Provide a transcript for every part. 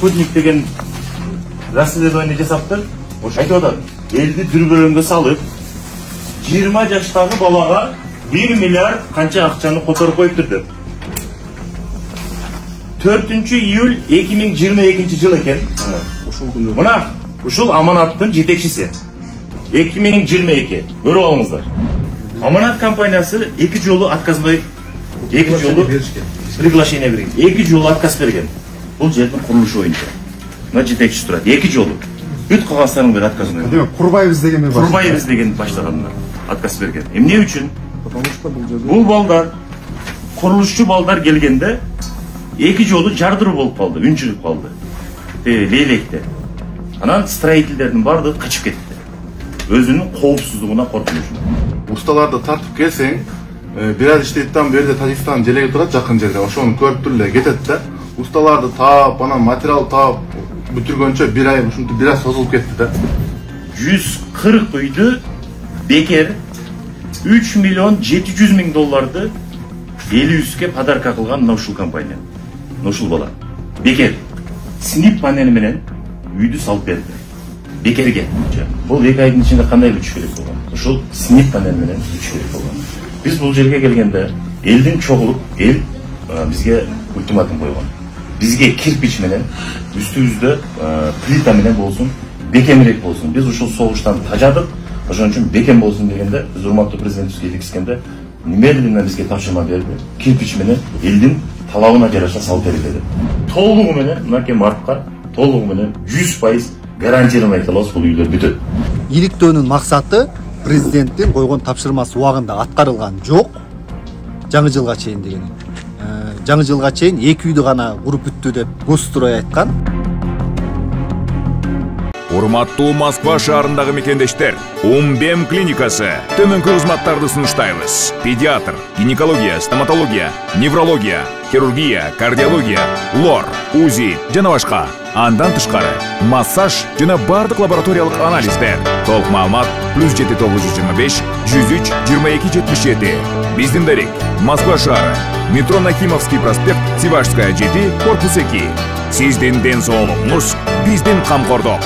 спутник деген расследование жасаптыр. Айтып атат, элди дүрбөлөңгө салып, 20 жаштагы балага 1 миллиард канча акчаны которуп коюптур деп. 4 июль 2022 жыл экен. Мына ушул аманаттын жетекчиси. 2022. Көрүп алыңыздар. Аманат компаниясы 2 жолу отказбай, 2 жолу приглашение берген. 2 жолу отказ берген. Бул жердин курулушу боюнча. Мына жетекчиси турат. 2 жолу. Бүт калгастардын бери отказ берген. Демек, Курбаевиз деген Курбаевиз деген баштагандар отказ берген. Эмне үчүн? Бул балдар, курулушчу балдар келгенде 2 жолу жардыруу болуп калды, үнчүлүп калды. Лейлекте. Анан строительдердин бардыгы качып кетти. Өзүнүн коопсуздугуна коркунучу. Ustalarda tartıp gelsen, biraz işleyitten beri de Tacikistan jelegi turat jakın jerde. Oşonu körüp turle ketет de. Ustalarda taap, ana material taap, bütürgönçe bir ay, şuntu biraz sozulup ketdi de. 140 uydu beker 3 milyon 700 ming dollardı eli üstüke padarka kılgan ушул компания. Ушул бала. Бекер. Синип панели менен үйдү салып берди. Бекерге. Бул 2 айдын ичинде кандай күч керек болгон? Ушул синип панели менен күч керек болгон. Биз бул жерге келгенде элдин чогулуп, эл бизге ультиматум койгон. Бизге кирпич менен, үстүбүздө плита менен болсун, бекемирээк болсун. Биз ушул согуштан тажадык. Ошон үчүн бекем болсун дегенде, биз урматтуу президентибизге жеткизгенде немедленно бизге тапшырма берди. Кирпич менен элдин талабына жараша салып берилди. Толугу менен мынакей маркка толугу менен 100% гарантированный кылабыз, бул үйлөр бүтөт. Иликтөөнүн максаты президенттин койгон тапшырмасы убагында аткарылган жок. Жаңы жылга чейин деген. Жаңы жылга чейин 2 үйдү гана куруп бүттү деп Госстрой айткан. Урматтуу Москва шаарындагы мекендештер, Умбем клиникасы төмөнкү кызматтарды сунуштайбыз. Педиатр, гинекология, стоматология, неврология, хирургия, кардиология, лор, УЗИ жана башка. Андан тышкары массаж жана бардык лабораториялык анализдер. Толук маалымат +7 925 103 22 77. Биздин дарек Москва шаары, метро Нахимовский проспект, Сивашская 7, корпус 2. Сиздин ден соолугуңуз биздин камкордук.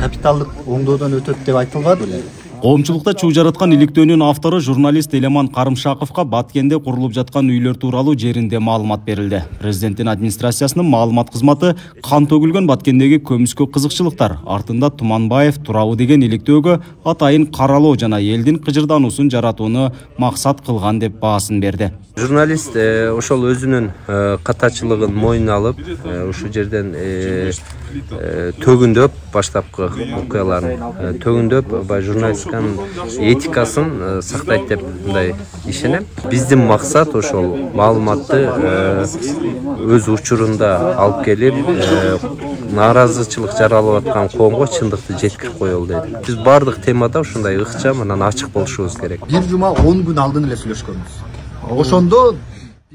Капиталдык оңдоодон өтөт деп айтылбады беле. Коомчулукта чуу жараткан иликтөөнүн автору журналист Элеман Карымшаковго Баткенде курулуп жаткан үйлөр тууралуу жеринде маалымат берилди. Президенттин администрациясынын маалымат кызматы кан төгүлгөн Баткендеги көмүскө кызыкчылыктар артында Туманбаев турабы деген иликтөөгө атайын каралоо жана элдин кыжырдануусун жаратууну максат кылган деп баасын берди. Журналист ошол өзүнүн катачылыгын мойнуна алып, ушул жерден төгүндөп баштапкы окуяларын төгүндөп журналистканын этикасын сактайт деп мындай ишенем. Биздин максат ошол маалыматты өз учурунда алып келип, нааразычылык жаралып аткан коомго чындыкты жеткирип коелу дейт. Биз бардык темада ушундай ыкчам, анан ачык болушубуз керек. Бир жума 10 күн алдын эле сүйлөшкөнбүз. Ошондо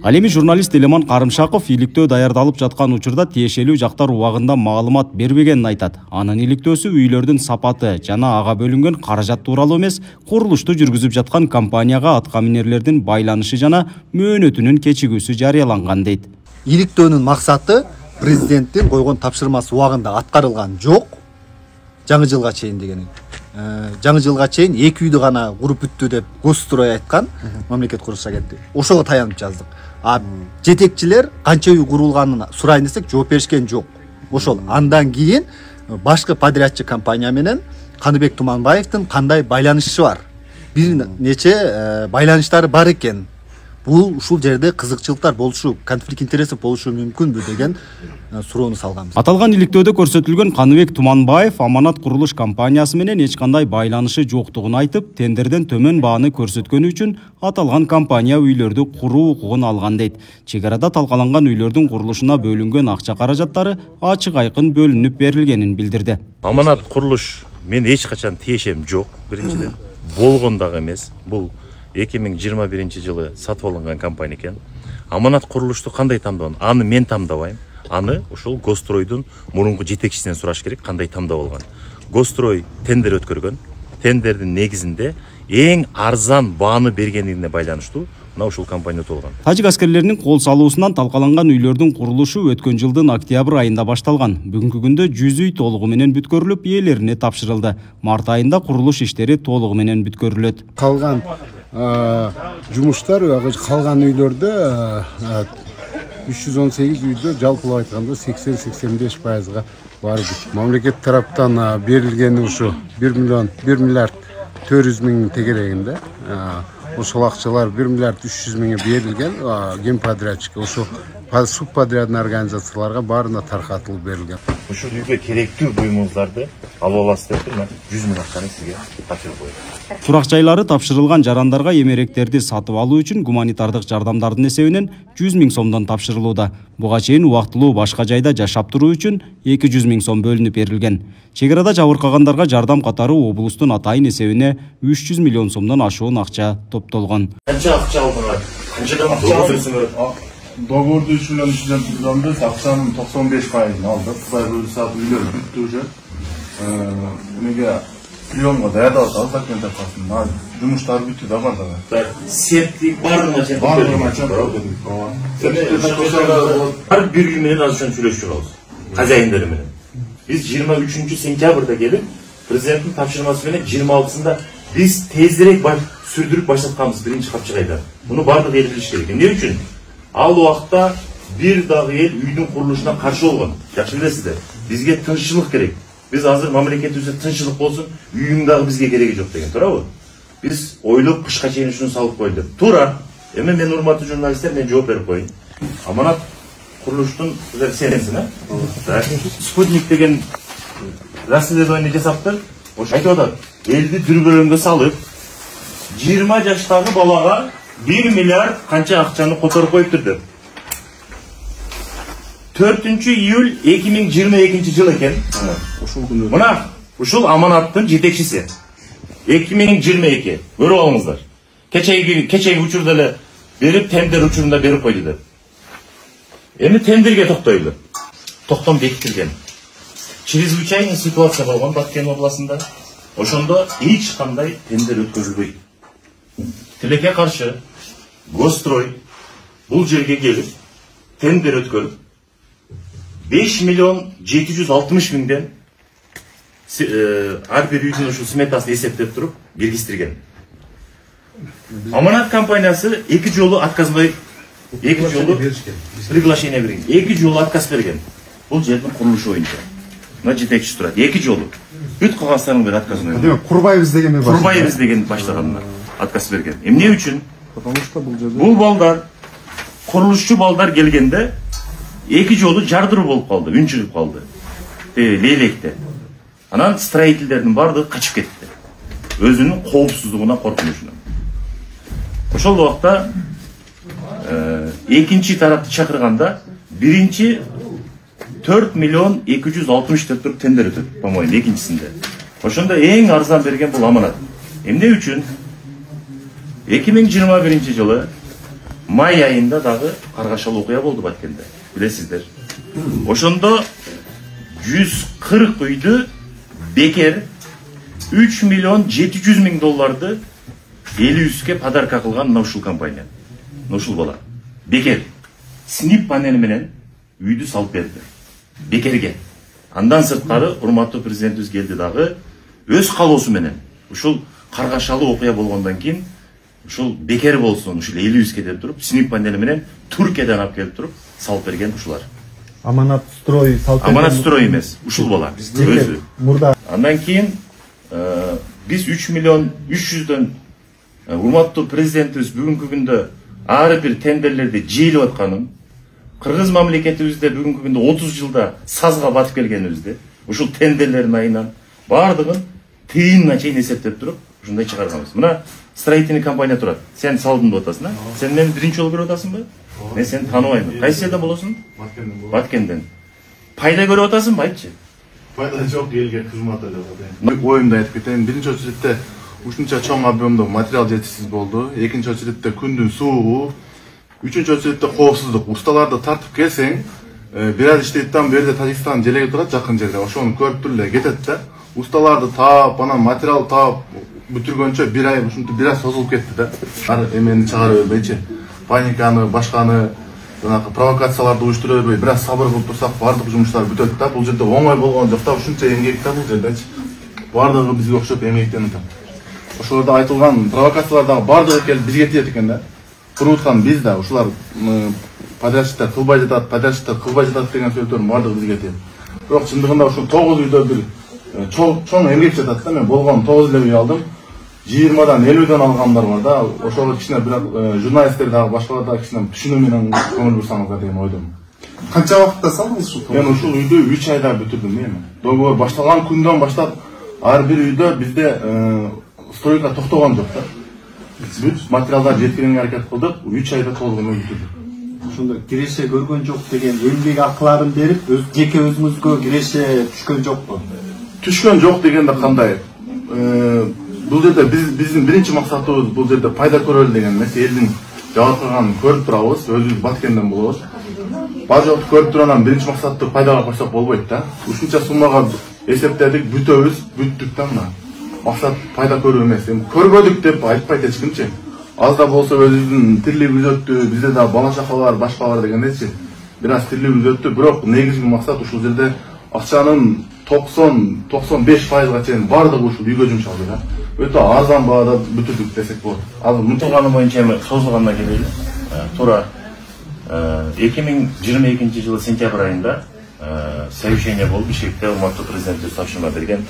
Ал эми журналист Элеман Карымшаков иликтөө даярдалып жаткан учурда тиешелүү жактар убагында маалымат бербегенин айтат. Анын иликтөөсү үйлөрдүн сапаты жана ага бөлүнгөн каражат тууралуу эмес, курулушту жүргүзүп жаткан компанияга аткаминерлердин байланышы жана мөөнөтүнүн кечигүүсү жарыяланган дейт. Иликтөөнүн максаты президенттин койгон тапшырмасы убагында аткарылган жок. Жаңы жылга чейин деген. Жаңы жылга чейин 2 үйдү гана куруп бүттү деп Госстрой айткан, мамлекет курулуш агенттиги. Ошого таянып жаздык. Жетекчилер канча үй курулганын сурайын десек жооп беришкен жок. Ошол андан кийин башкы подрядчы компания менен Каныбек Туманбаевдин кандай байланышы бар? Бир нече байланыштары бар экен. Бул ушул жерде кызыкчылыктар болушу, конфликт интересов болушу мүмкүнбү деген суроону салганбыз. Аталган иликтөөдө көрсөтүлгөн Каныбек Туманбаев Аманат курулуш компаниясы менен эч кандай байланышы жоктугун айтып, тендерден төмөн бааны көрсөткөнү үчүн аталган компания үйлөрдү куруу укугун алган дейт. Чек арада талкаланган үйлөрдүн курулушуна бөлүнгөн акча каражаттары ачык айкын бөлүнүп берилгенин билдирди. Аманат курулуш мен эч качан тиешем жок. Биринчиден болгон дагы эмес. Бул 2021 жылы сатып алынган компания экен. Аманат курулушту кандай тамдаган? Аны мен тамдабайм. Аны ушул Госстройдун мурунку жетекчисинен сураш керек, кандай тамдап алган. Госстрой тендер өткөргөн. Тендердин негизинде эң арзан бааны бергендигине байланыштуу мына ушул компания толгон. Тажик аскерлеринин кол салуусунан талкаланган үйлөрдүн курулушу өткөн жылдын октябрь айында башталган. Бүгүнкү күндө 100 үй толугу менен бүткөрүлүп, ээлерине тапшырылды. Март айында курулуш иштери толугу менен бүткөрүлөт. Калган жумуштар, калган үйлөрдө 318 үйдө жалпылап айтканда 80-85%га барды. Мамлекет тараптан берилгени ушу 1 миллиард 400 миң тегерегинде. Ошол акчалар 1 миллиард 300 миңге берилген генподрядчикке, ошо субподрядный организацияларга баарына таркатылып берилген. Ушул үйгө керектүү буюмуңуздарды алып аласыз деп туруп, 100 миң акчаны сизге тапшырып коём. Турак жайлары тапшырылган жарандарга эмеректерди сатып алуу үчүн гуманитардык жардамдардын эсебинен 100 миң сомдон тапшырылууда. Буга чейин убактылуу башка жайда жашап туруу үчүн 200 миң сом бөлүнүп берилген. Чек арада жабыркагандарга жардам катары облустун атайын эсебине 300 миллион сомдон ашуун акча топтолгон. Канча акча алдыңар? Канчадан акча алдыңар? Договорду 3 миллион түзөмдү, акчанын 95%ын алдык. Кудай буюрса үйлөр бүттү уже. Эмеге приемга даярдалып атат тапкасын. Жумуштар бүттү да бар да. Септик бардыгына чек Ар бир үй менен азырчан сүйлөшүп жүрөбүз. Казайындары менен. Биз 23 сентябрда келип, президенттин тапшырмасы менен 26-сында биз тезирээк сүрдүрүп баштатканбыз биринчи капчык айда. Муну бардыгы эл билиш керек. Эмне үчүн? Ал убакта бир дагы эл үйдүн курулушуна каршы болгон. Жакшы билесиздер. Бизге тынччылык керек. Биз азыр мамлекетибизде тынччылык болсун, үйүң дагы бизге кереги жок деген, туурабы? Биз ойлоп кышка чейин ушуну салып коелу. Туура. Эми мен урматтуу журналисттер, мен жооп берип коеюн. Аманат курулуштун сенесиң, а? Спутник деген расследование жасаптыр. Ошо айтып атат. Элди дүрбөлөңгө салып, 20 жаштагы балага 1 миллиард канча акчаны которуп коюптур деп. 4 июль 2022 жыл экен. Мына ушул аманаттын жетекчиси. 2022. Көрүп алыңыздар. Кечеги учурда эле берип, тендер учурунда берип койду деп. Эми тендерге токтойлу. Токтом бекитилген. Чрезвычайный ситуация болгон Баткен областында. Ошондо эч кандай тендер өткөрүлбөйт. Тилекке каршы Госстрой бул жерге келип тендер өткөрүп 5 миллион 760 миңден ар бир үйдүн ушул сметасын эсептеп туруп киргиздирген. Аманат компаниясы 2 жолу отказной, 2 жолу приглашение берген. 2 жолу отказ берген. Бул жердин курулушу боюнча. Мына жетекчиси турат. 2 жолу. Бүт калгандарынын бери отказной. Демек Курбаевиз деген Курбаевиз деген баштагандар отказ берген. Эмне үчүн? Бул балдар, курулушчу балдар келгенде 2 жолу жардыруу болуп калды, үн чыгып калды. Лейлекте. Анан строительдердин бардыгы качып кетти. Өзүнүн коопсуздугуна коркунучунан. Ошол убакта экинчи тарапты чакырганда биринчи 4 миллион 260 деп туруп тендер өтөт, по-моему, экинчисинде. Ошондо эң арзан берген бул Аманат. Эмне үчүн? 2021 жылы май айында дагы каргашалуу окуя болду Баткенде. Билесиздер. Ошондо 140 үйдү бекер 3 миллион 700 миң долларды элүүске подарка кылган мына ушул компания. Ушул бала. Бекер. Снип панели менен үйдү салып берди. Бекерге. Андан сырткары урматтуу президентибиз келди дагы өз калоосу менен. Ушул каргашалуу окуя болгондон кийин ушул бекер болсун, ушул элүүске деп туруп, снип панели менен Туркиядан алып келип туруп салып берген ушулар. Аманат строй салып берген. Аманат строй эмес, ушул бала. Өзү. Мурда. Андан кийин биз 3 миллион 300дөн урматтуу президентибиз бүгүнкү күндө ар бир тендерлерди жыйлап атканын, кыргыз мамлекетибизде бүгүнкү күндө 30 жылда сазга батып келгенибизди, ушул тендерлердин айынан бардыгын тыйынына чейин эсептеп туруп, ушундай чыгарганбыз. Мына строительный компания турат. Сен салдым деп атасың, а? Сен мени биринчи жолу көрүп атасыңбы? Мен сени тааныбайм. Кайсы жерден болосуң? Баткенден. Пайда көрүп атасыңбы, айтчы? Пайда жок, элге кызмат эле. Оюмду айтып кетейин. Биринчи очередте ушунча чоң объемдо материал жетишсиз болду. Экинчи очередте күндүн суугу. Үчүнчү очередте коопсуздук. Усталарды тартып келсең, бир аз иштейттен берде Тажикстан желеги турат жакын жерде. Ошону көрүп туруп эле кетет да. Усталарды таап, анан материал таап, бүтүргөнчө bir ay ушинтип bir ay созулуп кетти да. Ар эмени чыгара бербейчи, паниканы, башканы, жанагы провокацияларды уюштура бербей, бир аз сабыр кылып турсак, бардык жумуштар бүтөт да. Бул жерде оңой болгон жок да, ушунча эмгек да бул жердечи. Бардыгы бизге окшоп эмгектенип атат. Ошолордо айтылган провокациялардагы бардыгы келип бизге тиет экен да. Туруп аткан биз да, ушулар подрядчиктер кылбай жатат деген сөздөрдүн бардыгы бизге тиет. Бирок чындыгында ушул 9 үйдө бир чоң эмгек жатат да. Мен болгон 9 эле үй алдым. 20дан 50ден алгандар бар да. Ошол кичине бирок журналисттер дагы башкалар дагы кичине түшүнүү менен көңүл бурсаңыздар деген ойдомун. Канча вакытта салдыңыз ушул? Мен ушул үйдү 3 айда бүтүрдүм эми. Договор башталган күндөн баштап ар бир үйдө бизде стройка токтогон жок да. Бүт материалдар жеткирүүгө аракет кылдык, 3 айда толугу бүтүрдүк. Ошондо киреше көргөн жок деген эмгек акыларын берип, жеке өзүңүзгө киреше түшкөн жокпу? Түшкөн жок дегенде кандай? Бул жерде биздин биринчи максатыбыз бул жерде пайда көрөлү деген эмес, элдин жабыркаганын көрүп турабыз, өзүбүз Баткенден болобуз. Бажокту көрүп туруп биринчи максатты пайдага койсок болбойт да. Ушунча суммага эсептедик, бүттүк да мына. Максат пайда көрүү эмес. Эми көрбөдүк деп айтпайт эч кимчи. Аз да болсо өзүбүздүн тирлигибиз өттү, бизде да бала чакалар, башкалар дегендечи. Бир аз тирлигибиз өттү, бирок негизги максат ушул жерде акчанын 90-95%га чейин бардыгы ушул үйгө жумшалды да. Өтө арзан баада бүтүрдүк десек болот. Ал мынтылганы боюнча эми созулганына келели. Туура 2022 жылы сентябрь айында совещание болуп Бишкекте урматтуу президент тапшырма берген.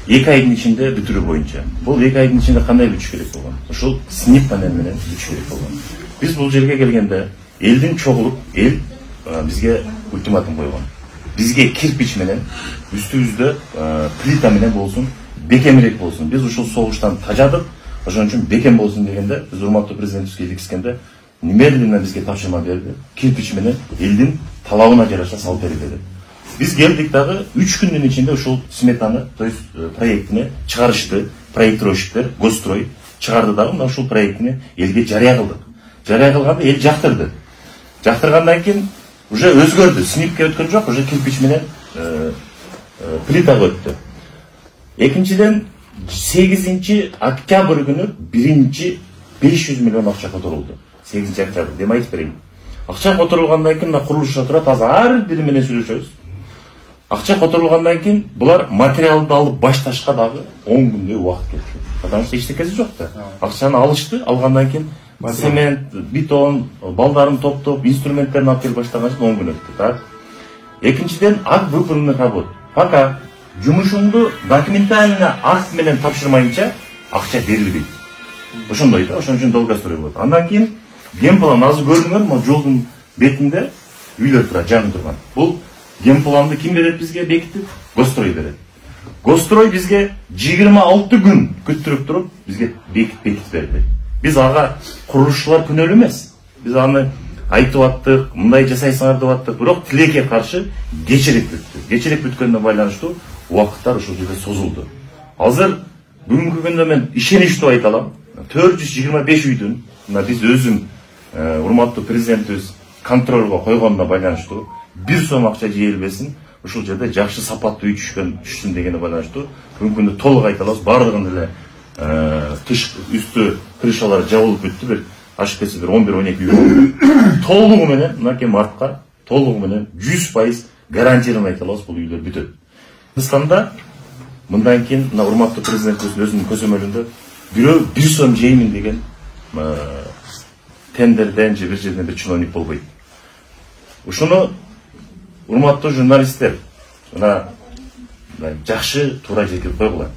2 айдын ичинде бүтүрүү боюнча. Бул 2 айдын ичинде кандай бүтүш керек болгон? Ушул снип панель менен бүтүш керек болгон. Биз бул жерге келгенде элдин чогулуп, эл бизге ультиматум койгон. Бизге кирпич менен, үстүбүздө плита менен болсун, бекемирээк болсун. Биз ушул согуштан тажадык, ошон үчүн бекем болсун дегенде, биз урматтуу президентибизге иликкенде немедленно бизге тапшырма берди. Кирпич менен элдин талабына жараша салып берди деп. Биз келдик дагы 3 күндүн ичинде ушул сметаны, то есть проектини чыгарышты, проектировщиктер, Госстрой чыгарды дагы, мына ушул проектини элге жарыя кылдык. Жарыя кылганда эл жактырды. Жактыргандан кийин уже өзгөрдү, снипке өткөн жок, уже кирпич менен плитага өттү. Экинчиден 8 октябрь күнү биринчи 500 миллион акча которулду. 8 октябрь деп айтып берейин. Акча которулгандан кийин курулушчу турат, азыр ар бири менен сүйлөшөбүз. Акча которулгандан кийин булар материалды алып башташка дагы 10 күндөй убакыт кетти. Потому что эчтекеси жок да. Акчаны алышты, алгандан кийин цемент, бетон, балдарын топтоп, инструменттерин алып келип баштаган үчүн 10 күн өттү. Так. Экинчиден акт выполненных работ. Пока жумушуңду документально акт менен тапшырмайынча акча берилбейт. Ошондой да, ошон үчүн долгострой болот. Андан кийин генплан азыр көрдүңөр, могу жолдун бетинде үйлөр турат, жаңы турган. Бул генпланды ким берет бизге бекитип? Госстрой берет. Госстрой бизге 26 күн күттүрүп туруп бизге бекитип берди. Биз ага курулушчулар күнөөлүү эмес. Биз аны айтып аттык, мындай жасайсыңар деп аттык, бирок тилекке каршы кечирик бүттү. Кечирик бүткөндө байланыштуу убакыттар ушул жерде созулду. Азыр бүгүнкү күндө мен ишеничтүү айта алам. 425 үйдүн, мына биз өзүм урматтуу президентибиз контролго койгонуна байланыштуу бир сом акча жейилбесин, ушул жерде жакшы сапаттуу үй түшсүн дегени байланыштуу бүгүнкү күндө толук айта алабыз. Бардыгын эле үстү крышалары жабылып бүттү, бир ашып кетсе бир 11-12 үй толугу менен мынакей мартка толугу менен 100% гарантированно айта алабыз, бул үйлөр бүтөт. Кыргызстанда мындан кийин мына урматтуу президентибиздин өзүнүн көзөмөлүндө бирөө бир сом жеймин деген тендерден же бир жерден бир чиновник болбойт. Ушуну урматтуу журналисттер мына жакшы туура жеткирип койгула.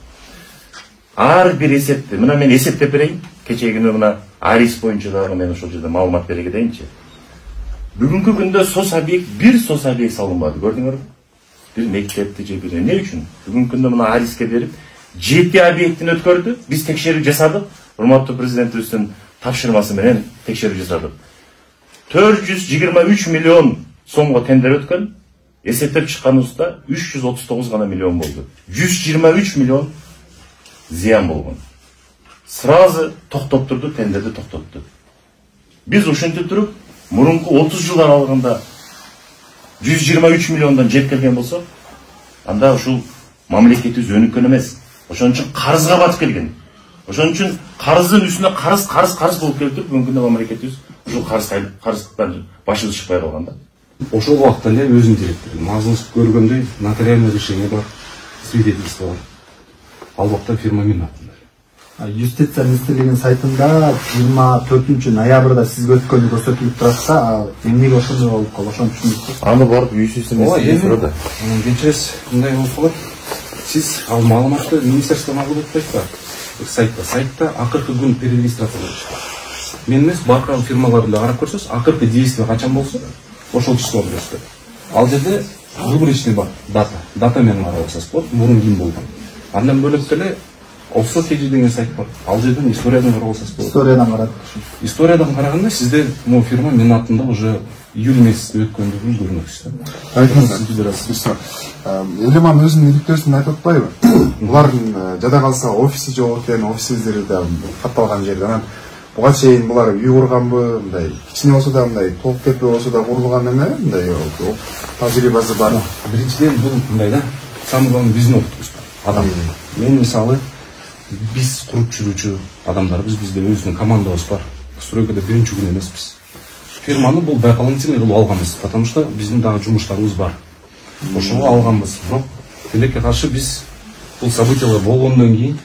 Ар бир эсепти, мына мен эсептеп берейин. Кечеги күнү мына Арис боюнча дагы мен ошол жерде маалымат бере кетейинчи. Бүгүнкү күндө сос объект, бир сос объект салынбады, көрдүңөрбү? Бир мектепти же бир эмне үчүн? Бүгүнкү күндө мына Ариске берип 7 объектин өткөрдү. Биз текшерүү жасадык. Урматтуу президентибиздин тапшырмасы менен текшерүү жасадык. 423 миллион сомго тендер өткөн. Эсептеп чыкканыбызда 339 гана миллион болду. 123 миллион зыян болгон. Сразу токтоттурду, тендерди токтотту. Биз ушинтип туруп, мурунку 30 жыл аралыгында 123 миллиондон жеп келген болсок, анда ушул мамлекетибиз өнүккөн эмес. Ошон үчүн карызга батып келген. Ошон үчүн карыздын үстүнө карыз болуп келип бүгүнкү мамлекетибиз ушул карыздыктан башыбыз чыкпай калган да. Ошол убакта эле өзүм директор мазмун көргөндөй нотариальный решение бар, свидетельство бар. Ал убакта фирма менин атымда. Юстиция министрлигинин сайтында 24 ноябрда сизге өткөнү көрсөтүлүп турат, эмнеге ошондой болуп калды, ошону түшүндүк. Аны барып үйсүзүн сурады. Кечиресиз, мындай болуп калат. Сиз ал маалыматты министерство маалыматтайт да. Сайтта акыркы күн перерегистрация болчу. Мен эмес, башка фирмаларда карап көрсөз, акыркы действие качан болсо, ошол число көрсөтөт. Ал жерде выборочный бар, дата менен карасаңыз болот, мурун ким болгон. Андан бөлөк деле Offstage деген сайт бар. Ал жерден историядан карасаңыз болот. Историядан карадык. Историядан караганда сизде могу фирма менин атымда уже июль месяцинде өткөндүгүн көрмөксүз. Айтыңыз, Элеман өзүнүн иликтөөсүн айтып атпайбы? Булардын жада калса офиси жок экен, офисиздери да катталган жерде. Анан буга чейин булар үй курганбы, мындай кичине болсо да мындай толук кепе болсо да курулган эме, мындай тажрыйбасы бар. Биринчиден бул мындай да, самый главный биздин опытыбыз бар. Адам. Мен мисалы биз куруп жүрүүчү адамдарбыз, бизде өзүнүн командабыз бар. Стройкада биринчи күн эмеспиз. Фирманы бул дополнительный кылып алганбыз, потому что биздин дагы жумуштарыбыз бар. Ошого алганбыз. Бирок тилекке каршы биз бул событиялар болгондон кийин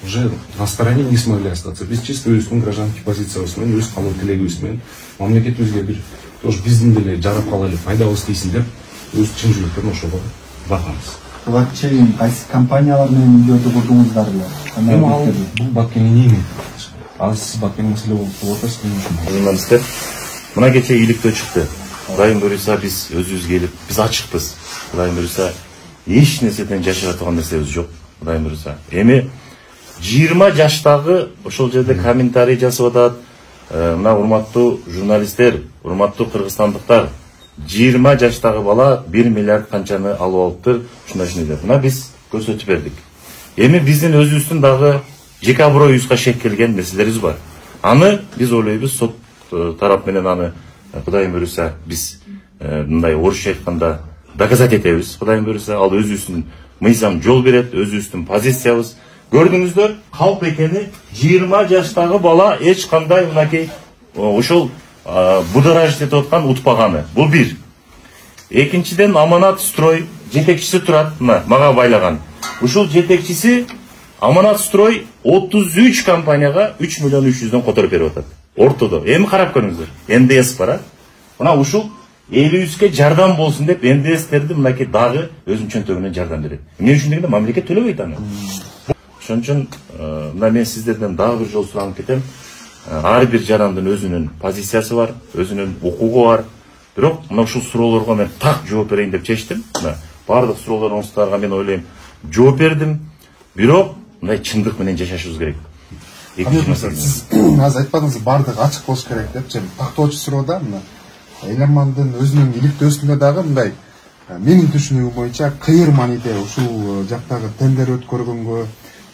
уже на стороне не смогли остаться. Биз чисто өзүбүздүн гражданский позициябыз менен, өз калуу тилегибиз менен мамлекетибизге бир тоже биздин деле жарап калайлы, пайдабыз тийсин деп өз чын жүрөктөн ошого барганбыз. Буга чейин кайсы компаниялар менен үйлөрдү курдуңуздар эле? Эми ал бул Баккенге эмне? Ал сиз Баккен маселе болуп атасыз. Журналисттер, мына кече иликтөө чыкты. Кудайым буюрса биз өзүбүз келип, биз ачыкпыз. Кудайым буюрса эч нерседен жашыра турган нерсебиз жок. Кудайым буюрса. Эми 20 жаштагы ошол жерде комментарий жасап атат. Мына урматтуу журналисттер, урматтуу кыргызстандыктар, 20 жаштагы бала 1 миллиард канчаны алып алыптыр, ушундай деп. Мына биз көрсөтүп бердик. Эми биздин өзүбүздүн дагы жеке аброюбузга шек келген нерселерибиз бар. Аны биз ойлойбуз, сот тарап менен аны Кудайым буюрса биз мындай орусча айтканда доказать этебиз. Кудайым буюрса ал өзүбүздүн мыйзам жол берет, өзүбүздүн позициябыз. Көрдүңүздөр, калп экени 20 жаштагы бала эч кандай мынакей ошол будоражить этип аткан утпаганы. Бул бир. Экинчиден Аманат Строй жетекчиси турат, мага байлаган. Ушул жетекчиси Аманат Строй 33 компанияга 3 миллион 300дөн которуп берип атат. Ортодо. Эми карап көрүңүздөр. НДС бар. Мына ушул элибизге жардам болсун деп НДСтерди мынакей дагы өзүнүн чөнтөгүнөн жардам берет. Эмне үчүн дегенде мамлекет төлөбөйт аны. Ошон үчүн мына мен сиздерден дагы бир жолу суранып кетем. Ар бир жарандын өзүнүн позициясы бар, өзүнүн укугу бар. Бирок мына ушул суроолорго мен так жооп берейин деп чечтим. Мына баардык суроолоруңуздарга мен ойлойм жооп бердим. Бирок мындай чындык менен жашашыбыз керек. Сиз азыр айтпадыңыз, баардыгы ачык болуш керек депчи. Тактоочу суроодо мына Элемандын өзүнүн иликтөөсүндө дагы мындай менин түшүнүгүм боюнча кыйыр маниде ушул жактагы тендер өткөргөнгө,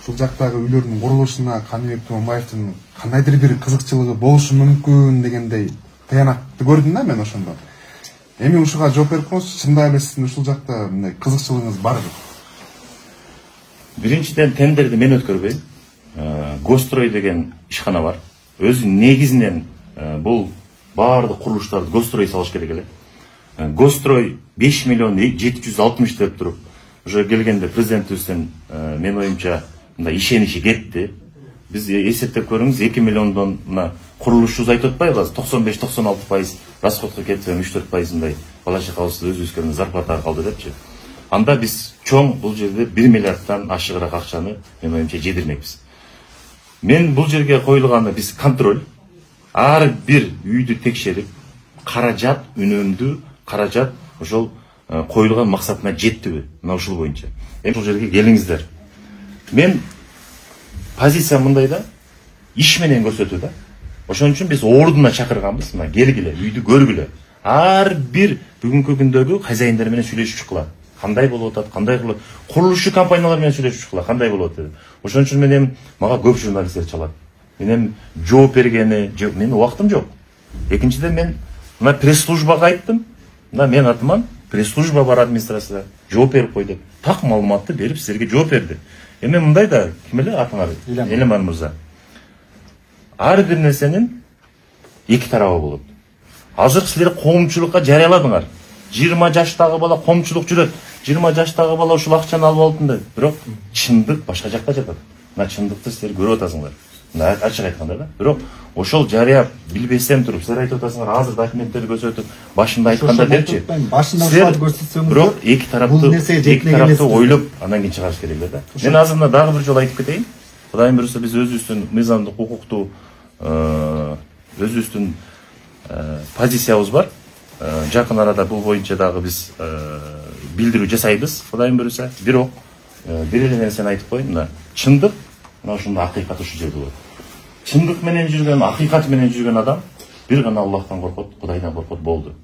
ушул жактагы үйлөрдүн курулушуна Каныбек Тумамбаевдин кандайдыр бир кызыкчылыгы болушу мүмкүн дегендей таянакты көрдүм да мен ошондо. Эми ушуга жооп берип коңуз, чындап эле сиздин ушул жакта мындай кызыкчылыгыңыз барбы? Биринчиден тендерди мен өткөрбөйм. Гострой деген ишкана бар. Өзү негизинен бул баардык курулуштарды Гострой салыш керек эле. Гострой 5 миллион 760 деп туруп, уже келгенде президентибиздин мен оюмча мындай ишеничи кетти. Биз эсептеп көрүңүз, 2 миллиондон мына курулушчубуз айтып атпайбы, 95-96% расходко кетсе 3-4% мындай бала чакабызды өзүбүзгө зарплата калды депчи. Анда биз чоң бул жерде 1 миллиардтан ашыгыраак акчаны мен оюмча жедирмекпиз. Мен бул жерге коюлганы биз контроль, ар бир үйдү текшерип, каражат үнөмдүү, каражат ошол коюлган максатына жеттиби, мына ушул боюнча. Эми ушул жерге келиңиздер. Мен позициям мындай да, иш менен көрсөтүү да. Ошон үчүн биз ордуна чакырганбыз, мына келгиле, үйдү көргүлө. Ар бир бүгүнкү күндөгү хозяиндер менен сүйлөшүп чыккыла. Кандай болуп атат, кандай кылып, курулушчу компаниялар менен сүйлөшүп чыккыла, кандай болуп атат. Ошон үчүн мен мага көп журналисттер чалат. Мен жооп бергени, менин убактым жок. Экинчиден мен мына пресс-службага айттым. Мына мен атыман пресс-служба бар администрацияда жооп берип кой деп так маалыматты берип силерге жооп берди. Эми мындай да, ким эле атыңар? Элеман мырза. Ар бир нерсенин эки тарабы болот. Азыр силер коомчулукка жарыяладыңар. 20 жаштагы бала коомчулук жүрөт. 20 жаштагы бала ушул акчаны алып алдым деп. Бирок чындык башка жакта жатат. Мына чындыкты силер көрүп атасыңар. Мына ачык айтканда да. Бирок ошол жарыяп билбестен туруп силер айтып атасыңар, азыр документтерди көрсөтүп башында айтканда депчи. Башында ушуларды көрсөтсөңүз, бирок эки тараптуу ойлоп андан кийин чыгарыш керек эле да. Мен азыр мына дагы бир жолу айтып кетейин. Кудайым буйруса биз өзүбүздүн мыйзамдык укуктуу өзүбүздүн позициябыз бар. Жакын арада бул боюнча дагы биз билдирүү жасайбыз. Кудайым буйруса, бирок бир эле нерсени айтып коеюн, мына чындык мына ушунда акыйкат ушу жерде болот. Чындык менен жүргөн, акыйкат менен жүргөн адам бир гана Аллахтан коркот, Кудайдан коркот, болду.